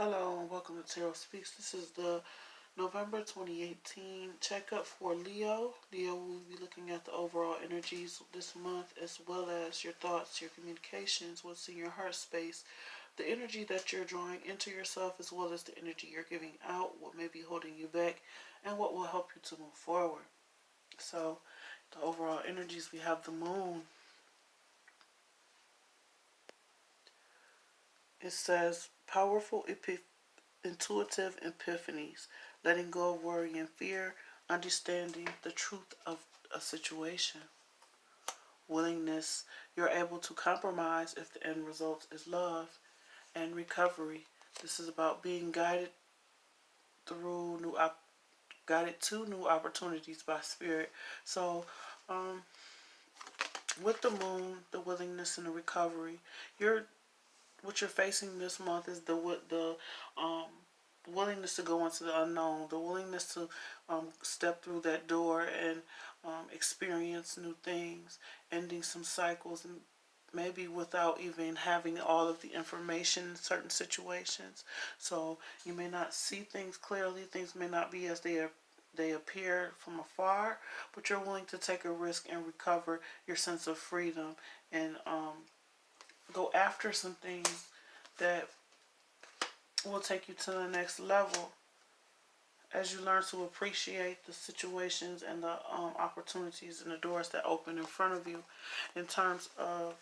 Hello and welcome to Tarot Speaks. This is the November 2018 checkup for Leo. Leo will be looking at the overall energies this month as well as your thoughts, your communications, what's in your heart space, the energy that you're drawing into yourself as well as the energy you're giving out, what may be holding you back, and what will help you to move forward. So, the overall energies, we have the moon. It says powerful intuitive epiphanies, letting go of worry and fear, understanding the truth of a situation. Willingness, you're able to compromise if the end result is love. And recovery, this is about being through guided to new opportunities by spirit. So, um, with the moon, the willingness and the recovery, what you're facing this month is the um, willingness to go into the unknown, the willingness to step through that door and experience new things, ending some cycles, and maybe without even having all of the information in certain situations. So you may not see things clearly. Things may not be as they appear from afar, but you're willing to take a risk and recover your sense of freedom and go after some things that will take you to the next level as you learn to appreciate the situations and the opportunities and the doors that open in front of you. In terms of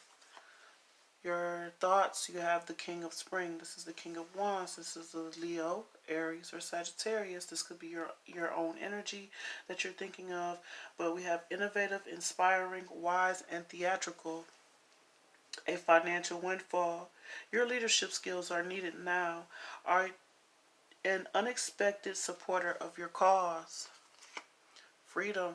your thoughts, you have the King of Spring. This is the King of Wands. This is the Leo, Aries, or Sagittarius. This could be your own energy that you're thinking of. But we have innovative, inspiring, wise, and theatrical. A financial windfall. Your leadership skills are needed now. Are an unexpected supporter of your cause. Freedom.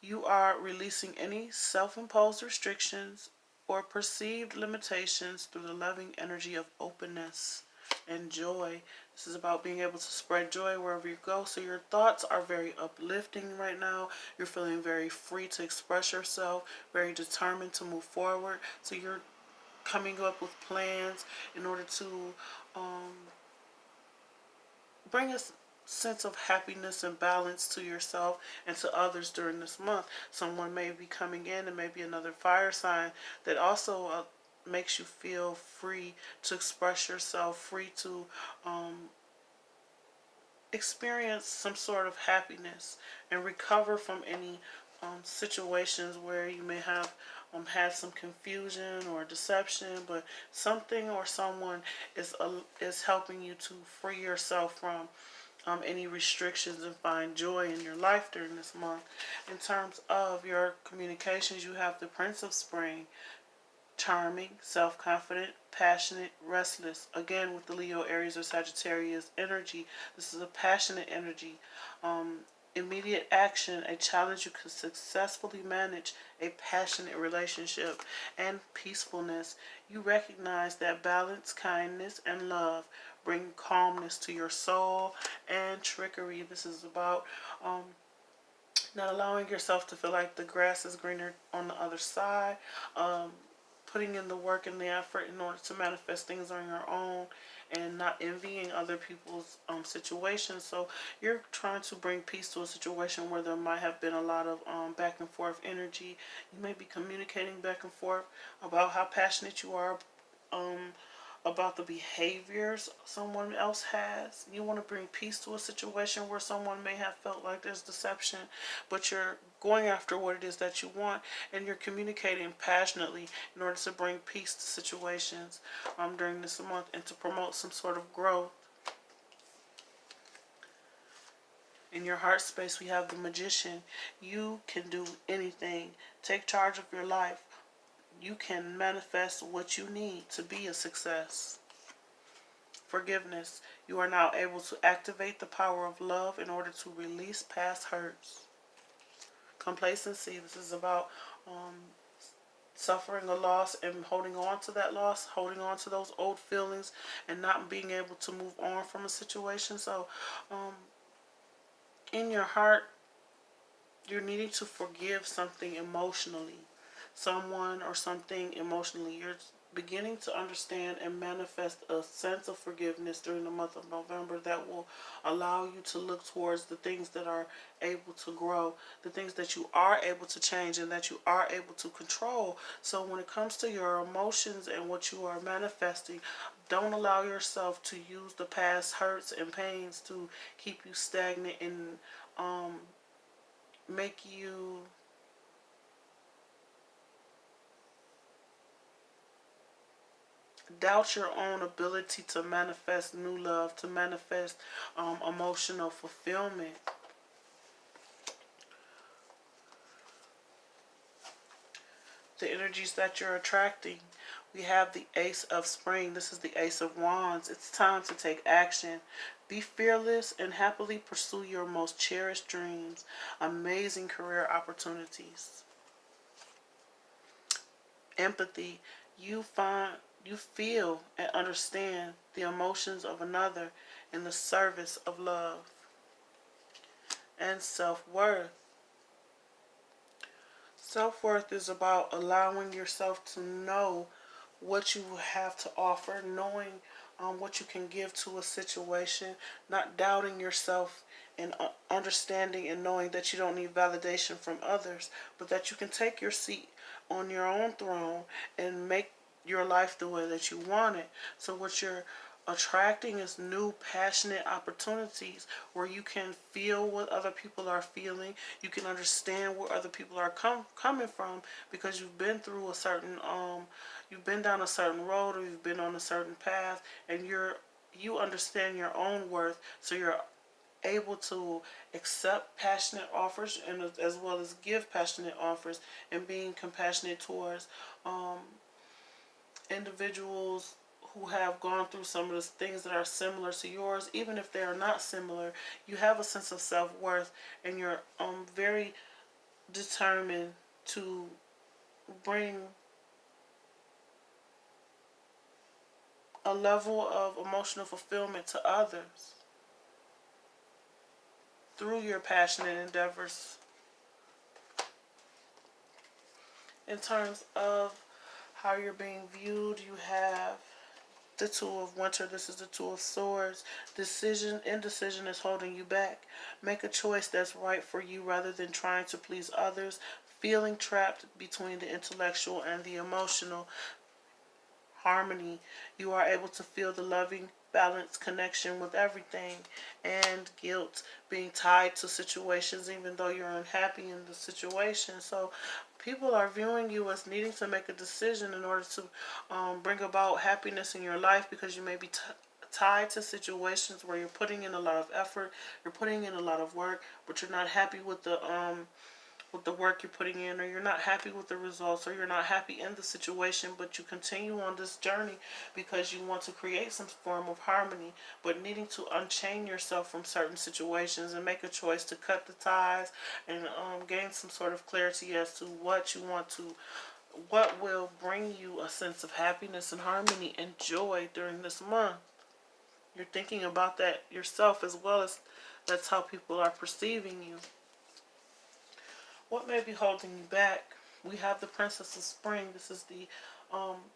You are releasing any self-imposed restrictions or perceived limitations through the loving energy of openness and joy. This is about being able to spread joy wherever you go. So your thoughts are very uplifting right now. You're feeling very free to express yourself, very determined to move forward. So you're coming up with plans in order to bring a sense of happiness and balance to yourself and to others during this month. Someone may be coming in, and maybe another fire sign that also makes you feel free to express yourself, free to experience some sort of happiness and recover from any situations where you may have had some confusion or deception, but something or someone is helping you to free yourself from any restrictions and find joy in your life during this month. In terms of your communications, you have the Prince of Spring. Charming, self-confident, passionate, restless. Again, with the Leo, Aries, or Sagittarius energy, this is a passionate energy. Immediate action, a challenge you can successfully manage, a passionate relationship, and peacefulness. You recognize that balance, kindness, and love bring calmness to your soul, and trickery. This is about not allowing yourself to feel like the grass is greener on the other side. Putting in the work and the effort in order to manifest things on your own, and not envying other people's situations. So you're trying to bring peace to a situation where there might have been a lot of back and forth energy. You may be communicating back and forth about how passionate you are about the behaviors someone else has. You want to bring peace to a situation where someone may have felt like there's deception, but you're going after what it is that you want, and you're communicating passionately in order to bring peace to situations during this month and to promote some sort of growth. In your heart space, we have the Magician. You can do anything. Take charge of your life. You can manifest what you need to be a success. Forgiveness. You are now able to activate the power of love in order to release past hurts. Complacency. This is about suffering a loss and holding on to that loss, holding on to those old feelings, and not being able to move on from a situation. So, in your heart, you're needing to forgive something emotionally. Someone or something emotionally. You're beginning to understand and manifest a sense of forgiveness during the month of November that will allow you to look towards the things that are able to grow, the things that you are able to change and that you are able to control. So when it comes to your emotions and what you are manifesting, don't allow yourself to use the past hurts and pains to keep you stagnant and make you doubt your own ability to manifest new love, to manifest emotional fulfillment. The energies that you're attracting. We have the Ace of Spring. This is the Ace of Wands. It's time to take action. Be fearless and happily pursue your most cherished dreams. Amazing career opportunities. Empathy. You feel and understand the emotions of another in the service of love. And self-worth. Self-worth is about allowing yourself to know what you have to offer, knowing what you can give to a situation, not doubting yourself, and understanding and knowing that you don't need validation from others, but that you can take your seat on your own throne and make your life the way that you want it. So what you're attracting is new passionate opportunities where you can feel what other people are feeling. You can understand where other people are coming from because you've been through a certain you've been down a certain road, or you've been on a certain path, and you understand your own worth, so you're able to accept passionate offers and as well as give passionate offers, and being compassionate towards individuals who have gone through some of the things that are similar to yours. Even if they are not similar, you have a sense of self-worth, and you're very determined to bring a level of emotional fulfillment to others through your passionate endeavors. In terms of how you're being viewed, you have the Two of Winter. This is the Two of Swords. Indecision is holding you back. Make a choice that's right for you rather than trying to please others. Feeling trapped between the intellectual and the emotional. Harmony. You are able to feel the loving, balanced connection with everything. And guilt. Being tied to situations even though you're unhappy in the situation. So people are viewing you as needing to make a decision in order to bring about happiness in your life, because you may be tied to situations where you're putting in a lot of effort, you're putting in a lot of work, but you're not happy with the work you're putting in, or you're not happy with the results, or you're not happy in the situation, but you continue on this journey because you want to create some form of harmony, but needing to unchain yourself from certain situations and make a choice to cut the ties and gain some sort of clarity as to what will bring you a sense of happiness and harmony and joy during this month. You're thinking about that yourself, as well as that's how people are perceiving you. What may be holding you back? We have the Princess of Spring. This is the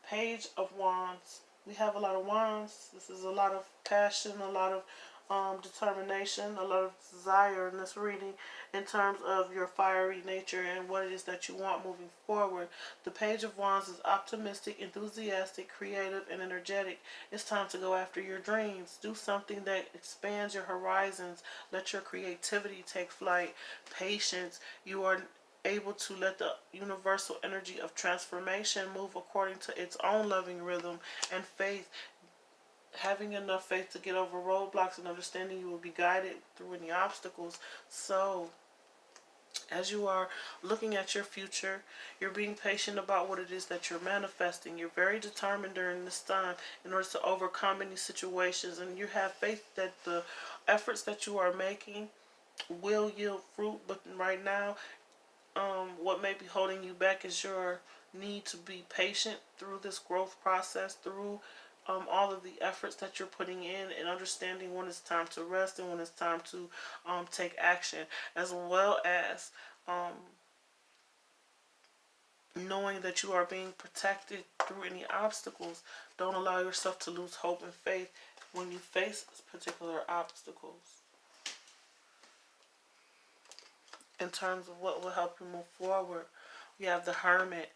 Page of Wands. We have a lot of wands. This is a lot of passion, a lot of determination, a lot of desire in this reading in terms of your fiery nature and what it is that you want moving forward. The Page of Wands is optimistic, enthusiastic, creative, and energetic. It's time to go after your dreams. Do something that expands your horizons. Let your creativity take flight. Patience. You are able to let the universal energy of transformation move according to its own loving rhythm. And faith. Having enough faith to get over roadblocks and understanding you will be guided through any obstacles. So as you are looking at your future, you're being patient about what it is that you're manifesting. You're very determined during this time in order to overcome any situations, and you have faith that the efforts that you are making will yield fruit. But right now, what may be holding you back is your need to be patient through this growth process, through all of the efforts that you're putting in, and understanding when it's time to rest and when it's time to take action, as well as knowing that you are being protected through any obstacles. Don't allow yourself to lose hope and faith when you face particular obstacles. In terms of what will help you move forward, we have the Hermit.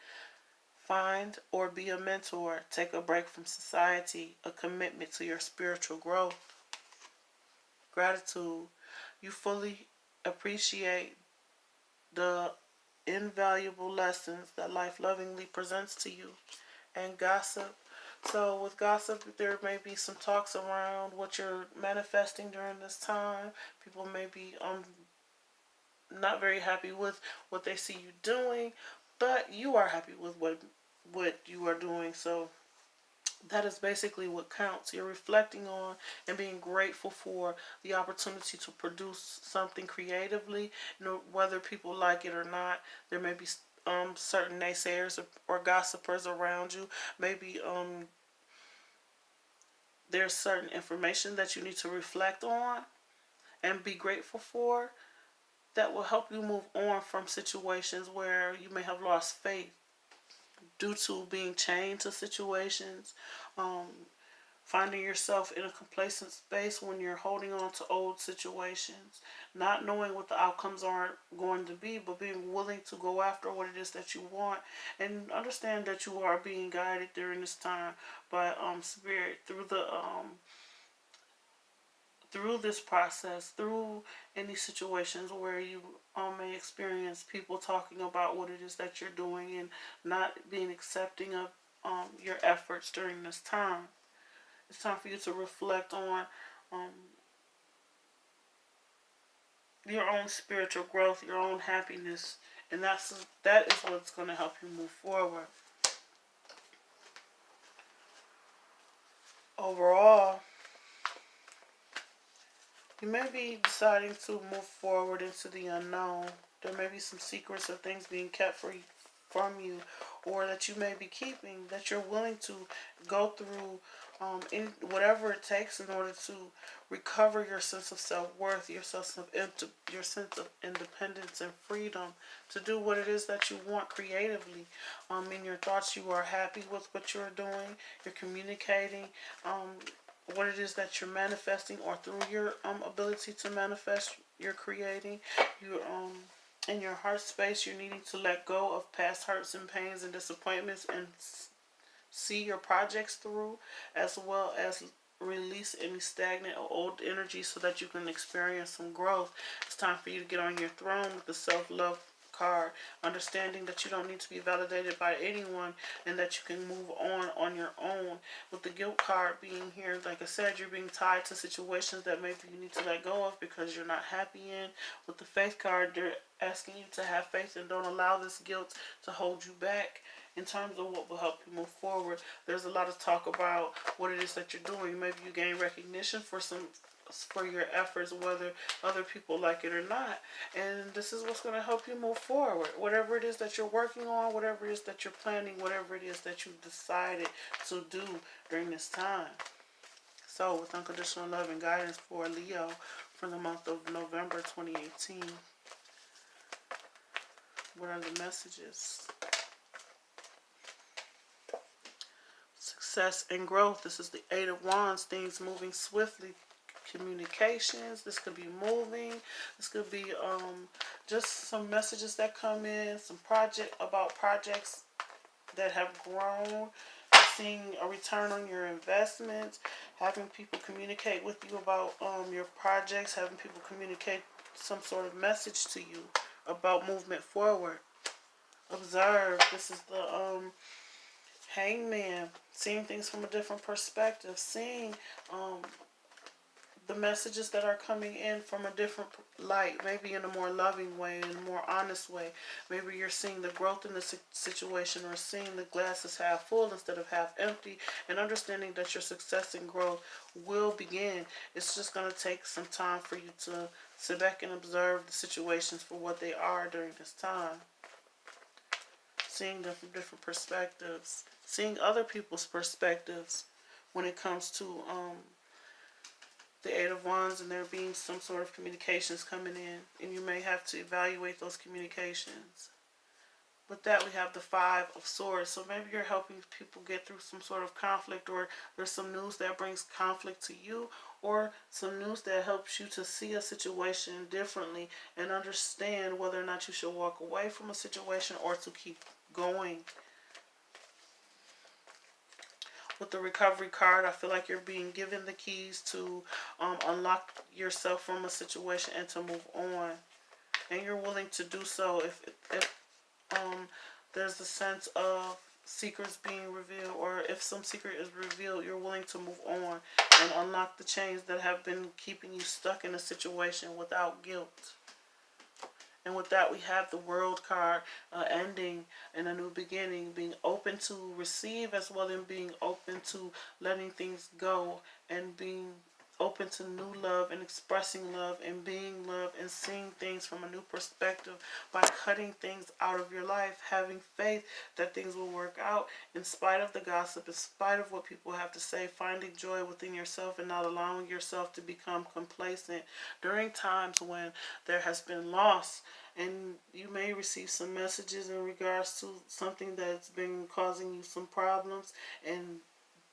Find or be a mentor. Take a break from society. A commitment to your spiritual growth. Gratitude. You fully appreciate the invaluable lessons that life lovingly presents to you. And gossip. So with gossip, there may be some talks around what you're manifesting during this time. People may be not very happy with what they see you doing, but you are happy with what you are doing. So that is basically what counts. You're reflecting on and being grateful for the opportunity to produce something creatively. You know, whether people like it or not, there may be certain naysayers or gossipers around you. Maybe there's certain information that you need to reflect on and be grateful for that will help you move on from situations where you may have lost faith due to being chained to situations, um, finding yourself in a complacent space when you're holding on to old situations, not knowing what the outcomes are going to be, but being willing to go after what it is that you want, and understand that you are being guided during this time by Spirit through this process, through any situations where you may experience people talking about what it is that you're doing and not being accepting of your efforts during this time. It's time for you to reflect on um, your own spiritual growth, your own happiness, and that is what's going to help you move forward. Overall, you may be deciding to move forward into the unknown. There may be some secrets or things being kept from you, or that you may be keeping, that you're willing to go through in whatever it takes in order to recover your sense of self-worth, your sense of independence and freedom to do what it is that you want creatively. In your thoughts, you are happy with what you're doing. You're communicating what it is that you're manifesting, or through your ability to manifest, you're creating. You in your heart space, you're needing to let go of past hurts and pains and disappointments and see your projects through, as well as release any stagnant or old energy so that you can experience some growth. It's time for you to get on your throne with the self-love card, understanding that you don't need to be validated by anyone and that you can move on your own. With the guilt card being here, like I said, you're being tied to situations that maybe you need to let go of because you're not happy in. With the faith card, they're asking you to have faith and don't allow this guilt to hold you back. In terms of what will help you move forward, there's a lot of talk about what it is that you're doing. Maybe you gain recognition for your efforts, whether other people like it or not. And this is what's going to help you move forward. Whatever it is that you're working on, whatever it is that you're planning, whatever it is that you decided to do during this time. So, with unconditional love and guidance for Leo for the month of November 2018, what are the messages? Success and growth. This is the Eight of Wands. Things moving swiftly. Communications. This could be moving. This could be just some messages that come in. Some projects that have grown. Seeing a return on your investments. Having people communicate with you about your projects. Having people communicate some sort of message to you about movement forward. Observe. This is the Hangman, seeing things from a different perspective, seeing the messages that are coming in from a different light, maybe in a more loving way, in a more honest way. Maybe you're seeing the growth in the situation, or seeing the glass is half full instead of half empty, and understanding that your success and growth will begin. It's just going to take some time for you to sit back and observe the situations for what they are during this time. Seeing them from different perspectives, seeing other people's perspectives when it comes to the Eight of Wands, and there being some sort of communications coming in, and you may have to evaluate those communications. With that, we have the Five of Swords. So maybe you're helping people get through some sort of conflict, or there's some news that brings conflict to you, or some news that helps you to see a situation differently and understand whether or not you should walk away from a situation or to keep going. With the recovery card, I feel like you're being given the keys to unlock yourself from a situation and to move on. And you're willing to do so if there's a sense of secrets being revealed, or if some secret is revealed, you're willing to move on and unlock the chains that have been keeping you stuck in a situation without guilt. And with that, we have the World card, ending and a new beginning, being open to receive as well as being open to letting things go, and being open to new love and expressing love and being love and seeing things from a new perspective by cutting things out of your life, having faith that things will work out in spite of the gossip, in spite of what people have to say, finding joy within yourself and not allowing yourself to become complacent during times when there has been loss. And you may receive some messages in regards to something that's been causing you some problems, and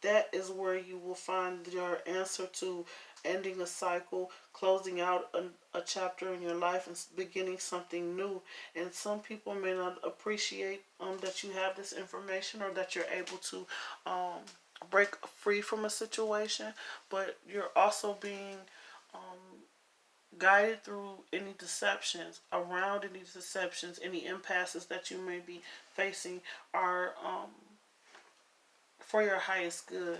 that is where you will find your answer to ending a cycle, closing out a chapter in your life, and beginning something new. And some people may not appreciate that you have this information, or that you're able to break free from a situation, but you're also being guided through any deceptions, around any deceptions, any impasses that you may be facing are for your highest good.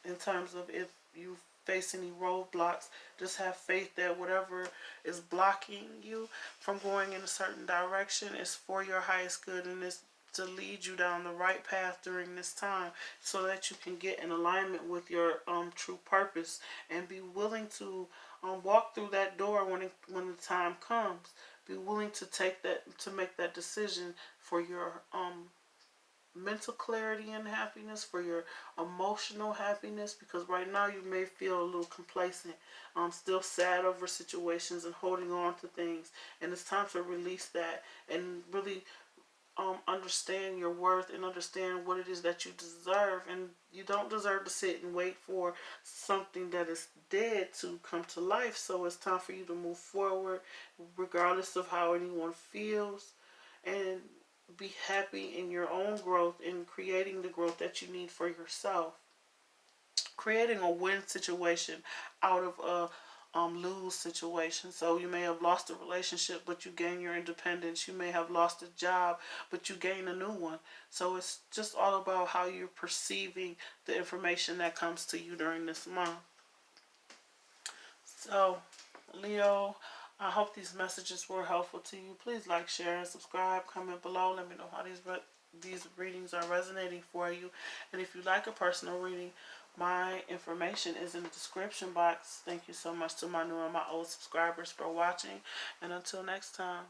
In terms of if you face any roadblocks, just have faith that whatever is blocking you from going in a certain direction is for your highest good, and is to lead you down the right path during this time, so that you can get in alignment with your true purpose, and be willing to walk through that door when the time comes. Be willing to make that decision for your mental clarity and happiness, for your emotional happiness, because right now you may feel a little complacent, still sad over situations and holding on to things, and it's time to release that and really understand your worth and understand what it is that you deserve. And you don't deserve to sit and wait for something that is dead to come to life. So it's time for you to move forward regardless of how anyone feels, and be happy in your own growth and creating the growth that you need for yourself. Creating a win situation out of a lose situation. So you may have lost a relationship, but you gain your independence. You may have lost a job, but you gain a new one. So it's just all about how you're perceiving the information that comes to you during this month. So, Leo, I hope these messages were helpful to you. Please like, share, and subscribe. Comment below. Let me know how these readings are resonating for you. And if you like a personal reading, my information is in the description box. Thank you so much to my new and my old subscribers for watching. And until next time.